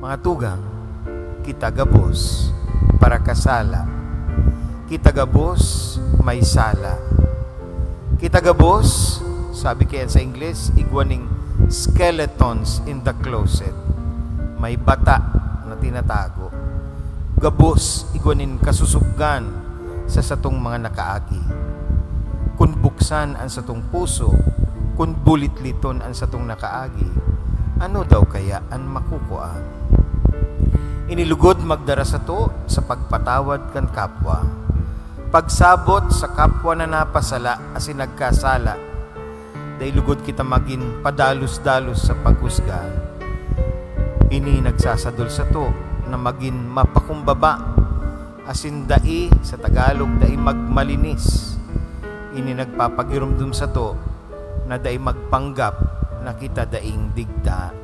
Mga tugang, kita gabos para kasala. Kita gabos may sala. Kita gabos, sabi kaya sa English, igwaning skeletons in the closet. May bata na tinatago. Gabos, igwanin kasusuggan sa satong mga nakaagi. Kung buksan ang satong puso, kung bulit-liton ang satong nakaagi, ano daw kaya ang makukuha? Inilugod magdara sa to sa pagpatawad kan kapwa. Pagsabot sa kapwa na napasala asin nagkasala, dahil lugod kita maging padalos-dalos sa paghusga. Ini nagsasadol sa to na maging mapakumbaba, asin dai sa Tagalog dai magmalinis. Ini nagpapagirumdum sa to na dai magpanggap na kita daing digda.